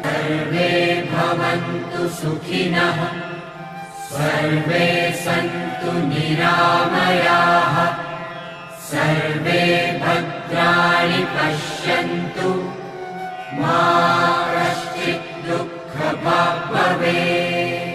सर्वे भवन्तु सुखिनः, सर्वे सन्तु निरामयाः, सर्वे भद्राणि पश्यन्तु, मा कश्चित् दुःखभाग् भवेत्।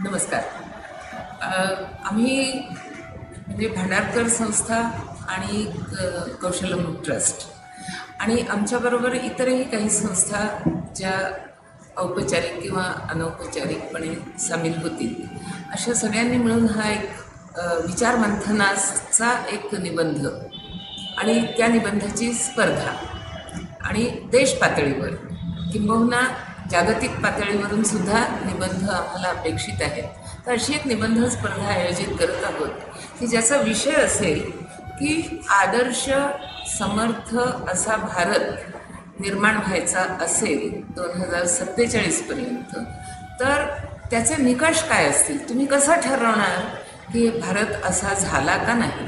नमस्कार. आम्ही म्हणजे भांडारकर संस्था आणि कौशलम ट्रस्ट आणि आमच्याबरोबर इतरही काही संस्था ज्या औपचारिक किंवा अनौपचारिकपणे सामील होतील, अशा सगळ्यांनी मिळून हा एक विचार मंथनाचा एक निबंध आणि त्या निबंधाची स्पर्धा आणि देश पातळीवर किंबहुना जागतिक पातळीवरून सुद्धा निबंध आम्हाला अपेक्षित आहेत. तर अशी एक निबंध स्पर्धा आयोजित करत आहोत की ज्याचा विषय असेल की आदर्श समर्थ असा भारत निर्माण व्हायचा असेल 2047पर्यंत, तर त्याचे निकष काय असतील, तुम्ही कसं ठरवणार की भारत असा झाला का नाही.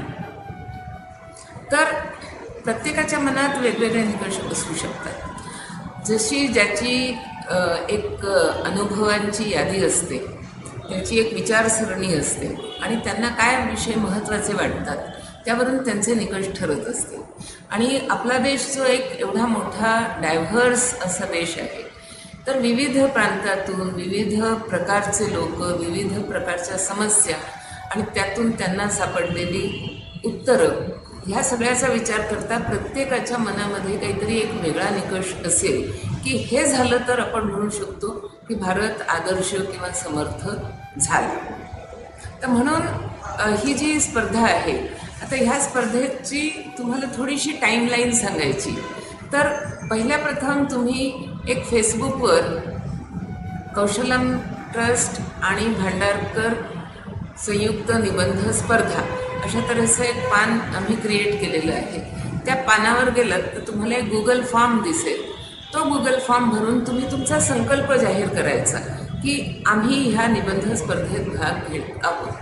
तर प्रत्येकाच्या मनात वेगवेगळे निकष असू शकतात. जशी ज्याची एक अनुभवांची यादी असते, त्याची एक विचारसरणी असते आणि त्यांना काय विषय महत्त्वाचे वाटतात त्यावरून त्यांचे निकष ठरत असते. आणि आपला देश जो एक एवढा मोठा डायव्हर्स असा देश आहे, तर विविध प्रांतातून विविध प्रकारचे लोक, विविध प्रकारच्या समस्या आणि त्यातून त्यांना सापडलेली उत्तरं, ह्या सगळ्याचा विचार करता प्रत्येकाच्या मनामध्ये काहीतरी एक वेगळा निकष असेल की हे झालं तर आपण म्हणू शकतो की भारत आदर्श किंवा समर्थ झाला. तर म्हणून ही जी स्पर्धा आहे, आता ह्या स्पर्धेची तुम्हाला थोडीशी टाईमलाईन सांगायची, तर पहिल्या प्रथम तुम्ही एक फेसबुकवर कौशलम ट्रस्ट आणि भांडारकर संयुक्त निबंध स्पर्धा अशा तऱ्हेचं एक पान आम्ही क्रिएट केलेलं आहे. त्या पानावर गेलात तर तुम्हाला एक गुगल फॉर्म दिसेल. तो गुगल फॉर्म भरून तुम्ही तुमचा संकल्प जाहीर करायचा की आम्ही ह्या निबंध स्पर्धेत भाग घेत आहोत.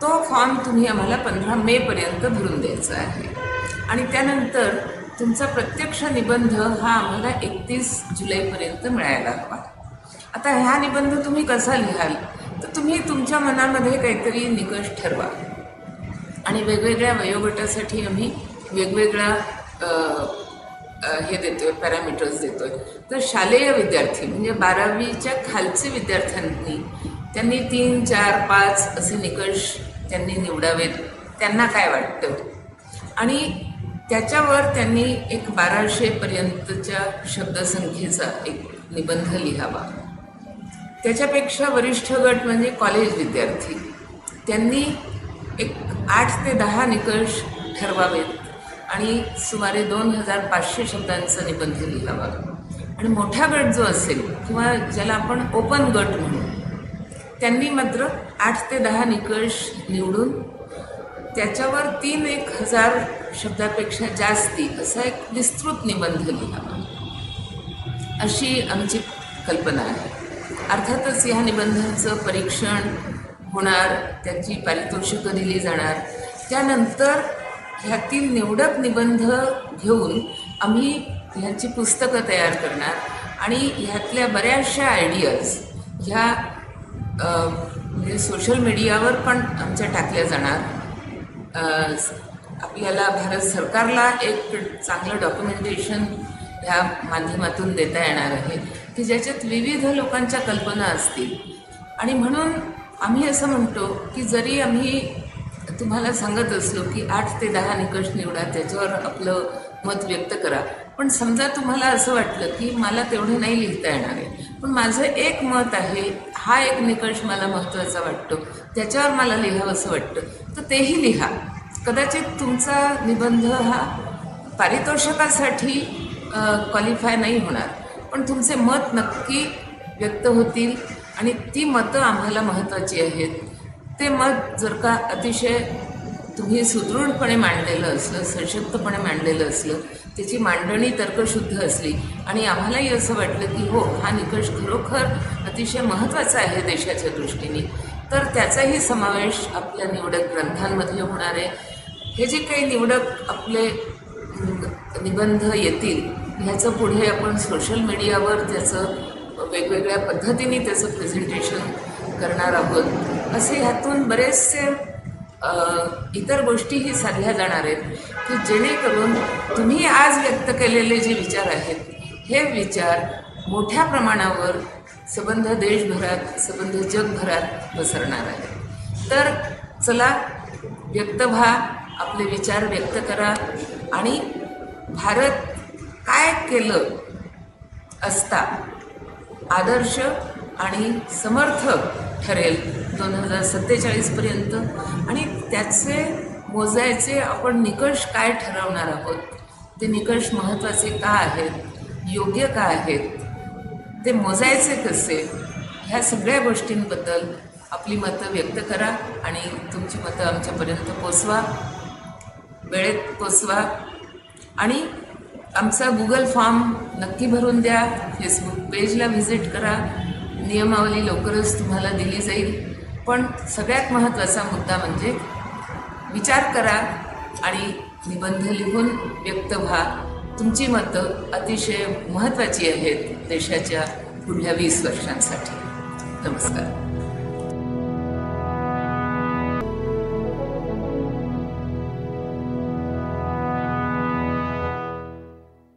तो फॉर्म तुम्ही आम्हाला 15 मेपर्यंत भरून द्यायचा आहे आणि त्यानंतर तुमचा प्रत्यक्ष निबंध हा आम्हाला 31 जुलैपर्यंत मिळायला हवा. आता ह्या निबंध तुम्ही कसा लिहाल, तर तुम्ही तुमच्या मनामध्ये काहीतरी निकष ठरवा आणि वेगवेगळ्या वयोगटासाठी आम्ही वेगवेगळा हे देतोय, पॅरामीटर्स देतोय. तर शालेय विद्यार्थी म्हणजे 12वीच्या खालचे विद्यार्थ्यांनी त्यांनी 3, 4, 5 असे निकष त्यांनी निवडावेत. त्यांना काय वाटतं आणि त्याच्यावर त्यांनी एक 1200पर्यंतच्या शब्दसंख्येचा एक निबंध लिहावा. त्याच्यापेक्षा वरिष्ठ गट म्हणजे कॉलेज विद्यार्थी, त्यांनी एक 8 ते 10 निकष ठरवावेत आणि सुमारे 2500 शब्दांचा निबंध लिहावा. आणि मोठा गट जो असेल किंवा ज्याला आपण ओपन गट म्हणू, त्यांनी मात्र 8 ते 10 निकष निवडून त्याच्यावर 3,000 शब्दापेक्षा जास्ती असा एक विस्तृत निबंध लिहावा, अशी आमची कल्पना आहे. अर्थातच ह्या निबंधांचं परीक्षण होणार, त्याची पारितोषिकं दिली जाणार. त्यानंतर ह्यातील निवडक निबंध घेऊन आम्ही ह्याची पुस्तकं तयार करणार आणि ह्यातल्या बऱ्याचशा आयडियाज ह्या म्हणजे सोशल मीडियावर पण आमच्या टाकल्या जाणार. आपल्याला भारत सरकारला एक चांगलं डॉक्युमेंटेशन ह्या माध्यमातून देता येणार आहे की ज्याच्यात विविध लोकांच्या कल्पना असतील. आणि म्हणून आम्ही असं म्हणतो की जरी आम्ही तुम्हाला सांगत असलो की 8 ते 10 निकष निवडा, त्याच्यावर आपलं मत व्यक्त करा, पण समजा तुम्हाला असं वाटलं की मला तेवढं नाही लिहिता येणार आहे, पण माझं एक मत आहे, हा एक निकष मला महत्त्वाचा वाटतो, त्याच्यावर मला लिहावंसं वाटतं, तर तेही लिहा. कदाचित तुमचा निबंध हा पारितोषिकासाठी क्वालिफाय नाही होणार, पण तुमचे मत नक्की व्यक्त होतील आणि ती मतं आम्हाला महत्त्वाची आहेत. ते मत जर का अतिशय तुम्ही सुदृढपणे मांडलेलं असलं, सशक्तपणे मांडलेलं असलं, त्याची मांडणी तर्कशुद्ध असली आणि आम्हालाही असं वाटलं की हो, हा निकष खरोखर अतिशय महत्त्वाचा आहे देशाच्या दृष्टीने, तर त्याचाही समावेश आपल्या निवडक ग्रंथांमध्ये होणार आहे. हे जे काही निवडक आपले निबंध येतील, ह्याचं पुढे आपण सोशल मीडियावर त्याचं वेगवेगळ्या पद्धतीने त्याचं प्रेझेंटेशन करणार आहोत. असे ह्यातून बरेचसे इतर गोष्टीही साधल्या जाणार आहेत की जेणेकरून तुम्ही आज व्यक्त केलेले जे विचार आहेत, हे विचार मोठ्या प्रमाणावर संबंध देशभरात, संबंध जगभरात पसरणार आहेत. तर चला, व्यक्त व्हा, आपले विचार व्यक्त करा आणि भारत काय केलं असता आदर्श आणि समर्थ ठरेल 2047पर्यंत, आणि त्याचे मोजायचे आपण निकष काय ठरवणार आहोत, ते निकष महत्त्वाचे का आहेत, योग्य का आहेत, ते मोजायचे कसे, ह्या सगळ्या गोष्टींबद्दल आपली मतं व्यक्त करा आणि तुमची मतं आमच्यापर्यंत पोचवा, वेळेत पोचवा. आणि आमचा गुगल फॉर्म नक्की भरून द्या, फेसबुक पेजला व्हिजिट करा. नियमावली लवकरच तुम्हाला दिली जाईल. पण सगळ्यात महत्त्वाचा मुद्दा म्हणजे विचार करा आणि निबंध लिहून व्यक्त व्हा. तुमची मतं अतिशय महत्त्वाची आहेत देशाच्या पुढल्या 20 वर्षांसाठी. नमस्कार.